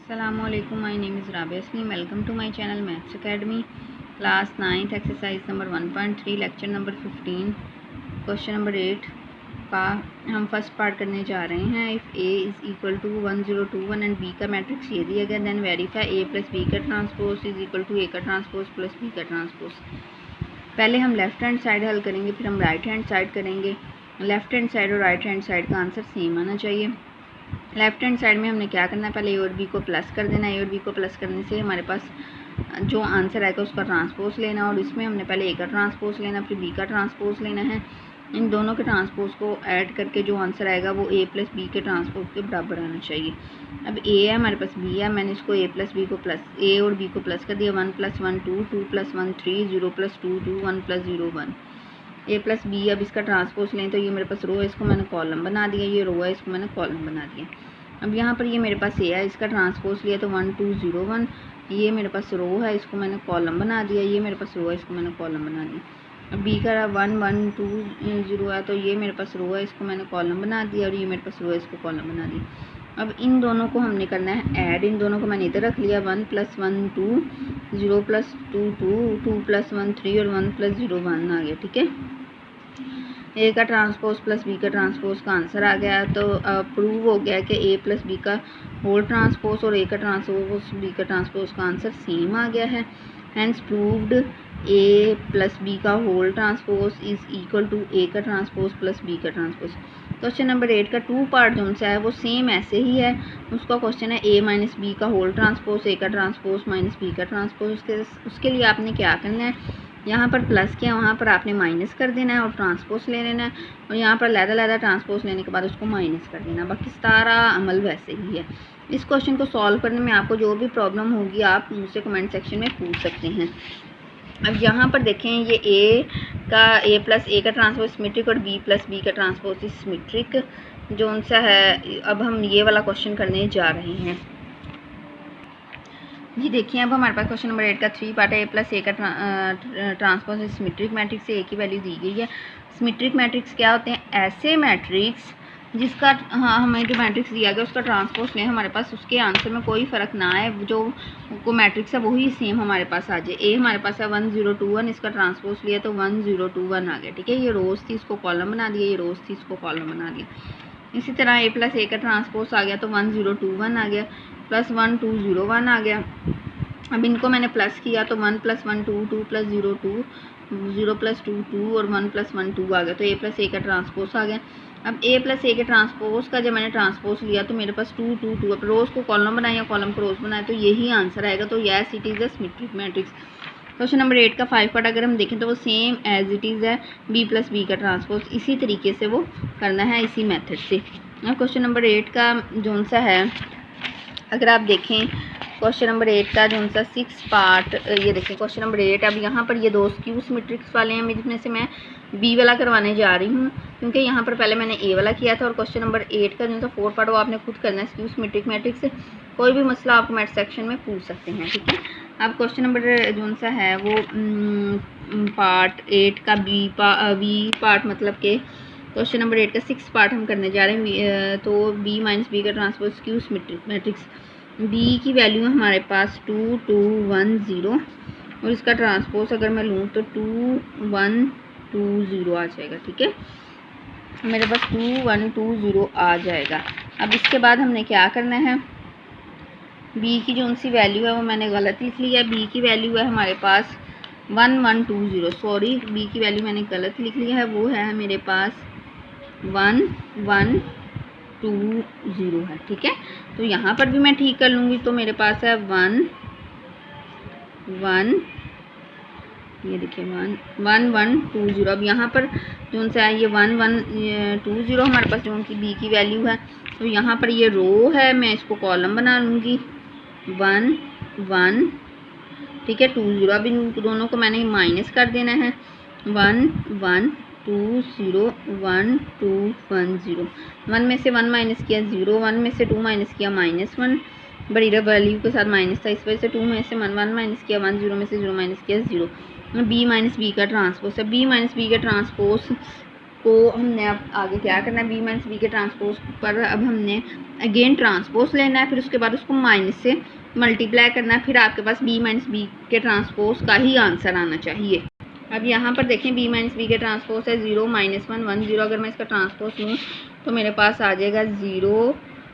Assalamualaikum, my name is Rabia Aslim. Welcome to my channel Maths Academy. Class 9th exercise number 1.3 lecture number 15 question number 8 का हम first part करने जा रहे हैं। If a is equal to 1021 and b का matrix ये दिया गया, then verify a plus b का transpose is equal to a का ट्रांसपोज प्लस b का ट्रांसपोज। पहले हम लेफ़्ट हैंड साइड हल करेंगे, फिर हम राइट हैंड साइड करेंगे। लेफ़्ट हैंड साइड और राइट हैंड साइड का आंसर सेम आना चाहिए। लेफ़्ट हैंड साइड में हमने क्या करना है, पहले ए और बी को प्लस कर देना है। ए और बी को प्लस करने से हमारे पास जो आंसर आएगा उसका ट्रांसपोज लेना, और इसमें हमने पहले ए का ट्रांसपोज लेना, फिर बी का ट्रांसपोज लेना है। इन दोनों के ट्रांसपोज को ऐड करके जो आंसर आएगा वो ए प्लस बी के ट्रांसपोज के बराबर आना चाहिए। अब ए है हमारे पास, बी है, मैंने इसको ए प्लस बी को प्लस ए और बी को प्लस कर दिया। 1 + 1 2, 2 + 1 3, 0 + 2 2, 1 + 0 1। ए प्लस बी, अब इसका ट्रांसपोज लें तो ये मेरे पास रो है, इसको मैंने कॉलम बना दिया। ये रो है, इसको मैंने कॉलम बना दिया। अब यहाँ पर ये मेरे पास ए है, इसका ट्रांसपोज लिया तो 1 2 0 1। ये मेरे पास रो है, इसको मैंने कॉलम बना दिया। ये मेरे पास रो है, इसको मैंने कॉलम बना दिया। अब बी का 1 1 2 0 है, तो ये मेरे पास रो है, इसको मैंने कॉलम बना दिया, और ये मेरे पास रो है, इसको कॉलम बना दिया। अब इन दोनों को हमने करना है ऐड। इन दोनों को मैंने इधर रख लिया। 1 + 1 2, 0 + 2 2, 2 + 1 3 और 1 + 0 1 आ गया। ठीक है, ए का ट्रांसपोज प्लस बी का ट्रांसपोज का आंसर आ गया। तो प्रूव हो गया कि ए प्लस बी का होल ट्रांसपोज और ए का ट्रांसपोज बी का ट्रांसपोज का आंसर सेम आ गया है। Hence proved A plus B का whole transpose is equal to A का ट्रांसपोज प्लस बी का ट्रांसपोज। क्वेश्चन नंबर 8 का 2 पार्ट जो सा है वो सेम ऐसे ही है। उसका क्वेश्चन है ए माइनस बी का होल ट्रांसपोज, ए का ट्रांसपोज माइनस बी का ट्रांसपोज। उसके लिए आपने क्या करना है, यहाँ पर प्लस किया, वहाँ पर आपने माइनस कर देना है और ट्रांसपोज ले लेना है, और यहाँ पर लैदा ट्रांसपोज लेने के बाद उसको माइनस कर देना। बाकी सारा अमल वैसे ही है। इस क्वेश्चन को सॉल्व करने में आपको जो भी प्रॉब्लम होगी आप मुझसे कमेंट सेक्शन में पूछ सकते हैं। अब यहाँ पर देखें, ये ए प्लस ए का ट्रांसपोज सिमेट्रिक और बी प्लस बी का ट्रांसपोज सिमेट्रिक जो सा है। अब हम ये वाला क्वेश्चन करने जा रहे हैं जी। देखिए, अब हमारे पास क्वेश्चन नंबर 8 का 3 पार्ट है। ए प्लस ए का ट्रांसपोज सिमेट्रिक मैट्रिक्स से ए की वैल्यू दी गई है। सिमेट्रिक मैट्रिक्स क्या होते हैं, ऐसे मैट्रिक्स जिसका हमें जो मैट्रिक्स दिया गया उसका ट्रांसपोज लें, हमारे पास उसके आंसर में कोई फ़र्क ना आए, जो को मैट्रिक्स है वही सेम हमारे पास आ जाए। ए हमारे पास है 1 0 2 1, इसका ट्रांसपोज लिया तो 1 0 2 1 आ गया। ठीक है, ये रोज़ थी, इसको कॉलम बना दिया, ये रोज़ थी, इसको कॉलम बना दिया। इसी तरह ए प्लस ए का ट्रांसपोज आ गया तो 1 0 2 1 आ गया, प्लस 1 2 0 1 आ गया। अब इनको मैंने प्लस किया तो 1 + 1 2, 2 + 0 2, 0 + 2 2 और 1 + 1 2 आ गया। तो ए प्लस ए का ट्रांसपोज आ गया। अब ए प्लस ए के ट्रांसपोज का जब मैंने ट्रांसपोज लिया तो मेरे पास 2 2 2, अब रोज़ को कॉलम बनाया, कॉलम को रोज़ बनाया, तो यही आंसर आएगा। तो yes, it is the symmetric matrix. Question number 8 का 5 पार्ट अगर हम देखें तो वो सेम एज इट इज़ है, बी प्लस बी का ट्रांसपोज। इसी तरीके से वो करना है, इसी मेथड से। अब क्वेश्चन नंबर 8 का जो सा है, अगर आप देखें क्वेश्चन नंबर 8 का जो सा 6 पार्ट, ये देखें क्वेश्चन नंबर 8। अब यहाँ पर ये दो स्क्यू सिमेट्रिक्स वाले हैं, जिसमें से मैं बी वाला करवाने जा रही हूँ, क्योंकि यहाँ पर पहले मैंने ए वाला किया था। और क्वेश्चन नंबर 8 का जो सा 4 पार्ट वो आपने खुद करना है, स्क्यू सिमेट्रिक मैट्रिक्स से। कोई भी मसला आप कमेंट सेक्शन में पूछ सकते हैं। ठीक है, अब क्वेश्चन नंबर जो सा है वो पार्ट 8 का बी पार्ट, मतलब कि क्वेश्चन नंबर 8 का 6 पार्ट हम करने जा रहे हैं। तो बी माइनस बी का transpose skew symmetric matrix. B की वैल्यू हमारे पास 2 2 1 0, और इसका ट्रांसपोज अगर मैं लूँ तो 2 1 2 0 आ जाएगा। ठीक है, मेरे पास 2 1 2 0 आ जाएगा। अब इसके बाद हमने क्या करना है, बी की जो सी वैल्यू है वो मैंने गलत लिख लिया। बी की वैल्यू है हमारे पास 1 1 2 0, सॉरी, बी की वैल्यू मैंने गलत लिख लिया है, वो है मेरे पास 1 1 2 0 है। ठीक है, तो यहाँ पर भी मैं ठीक कर लूँगी तो मेरे पास है 1 1, ये देखिए 1 1 1 2 0। अब यहाँ पर जो सा है ये 1 1 2 0 हमारे पास जो की बी की वैल्यू है, तो यहाँ पर ये रो है, मैं इसको कॉलम बना लूँगी 1 1। ठीक है, 2 0। अब इन दोनों को मैंने माइनस कर देना है, 1 1 2 0 1 2 1 0। 1 में से 1 माइनस किया 0, 1 में से 2 माइनस किया -1, बड़ी वैल्यू के साथ माइनस था, इस वजह से 2 में से 1 माइनस किया 1, 0 में से 0 माइनस किया 0। बी माइनस बी का ट्रांसपोज है। बी माइनस बी का ट्रांसपोज को हमने अब आगे क्या करना है, बी माइनस बी के ट्रांसपोज पर अब हमने अगेन ट्रांसपोज लेना है, फिर उसके बाद उसको माइनस से मल्टीप्लाई करना है, फिर आपके पास बी माइनस बी के ट्रांसपोज का ही आंसर आना चाहिए। अब यहाँ पर देखें बी माइनस बी के ट्रांसपोज है 0 -1 1 0। अगर मैं इसका ट्रांसपोज लूँ तो मेरे पास आ जाएगा 0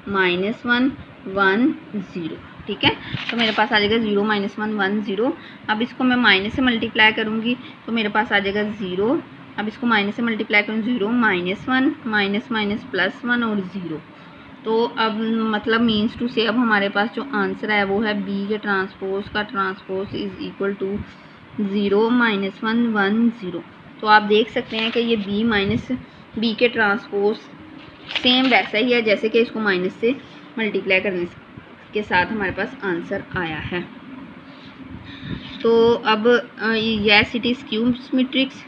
-1 1 0। ठीक है, तो मेरे पास आ जाएगा 0 -1 1 0। अब इसको मैं माइनस से मल्टीप्लाई करूँगी तो मेरे पास आ जाएगा 0। अब इसको माइनस से मल्टीप्लाई करूँ 0 -1 माइनस माइनस +1 और 0। तो अब मतलब मीन्स टू से अब हमारे पास जो आंसर है वो है बी के ट्रांसपोज का ट्रांसपोज इज़ इक्वल टू 0 -1 1 0। तो आप देख सकते हैं कि ये बी माइनस बी के ट्रांसपोज सेम वैसा ही है जैसे कि इसको माइनस से मल्टीप्लाई करने के साथ हमारे पास आंसर आया है। तो अब yes it is Q matrix.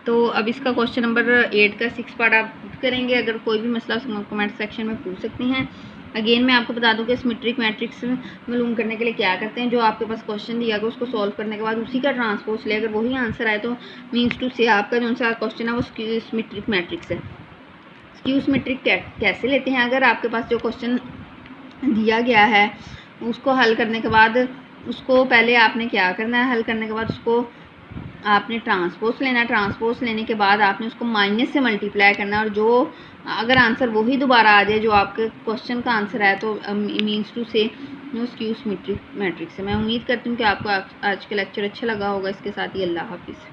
तो अब इसका क्वेश्चन नंबर 8 का 6 पार्ट आप करेंगे। अगर कोई भी मसला कमेंट सेक्शन में पूछ सकती हैं। अगेन मैं आपको बता दूं कि सिमेट्रिक मैट्रिक्स मालूम करने के लिए क्या करते हैं, जो आपके पास क्वेश्चन दिया गया उसको सॉल्व करने के बाद उसी का ट्रांसपोज ले, अगर वही आंसर आए तो मीन्स टू से आपका जो सा क्वेश्चन है वो स्क्यू सिमेट्रिक मैट्रिक्स है। स्क्यू सिमेट्रिक कैसे लेते हैं, अगर आपके पास जो क्वेश्चन दिया गया है उसको हल करने के बाद उसको पहले आपने क्या करना है, हल करने के बाद उसको आपने ट्रांसपोज लेना है। ट्रांसपोज लेने के बाद आपने उसको माइनस से मल्टीप्लाई करना है, और जो अगर आंसर वही दोबारा आ जाए जो आपके क्वेश्चन का आंसर है तो मीन्स टू से स्क्यू सिमेट्रिक मैट्रिक्स है। मैं उम्मीद करती हूँ कि आपको आज का लेक्चर अच्छा लगा होगा। इसके साथ ही अल्लाह हाफिज़।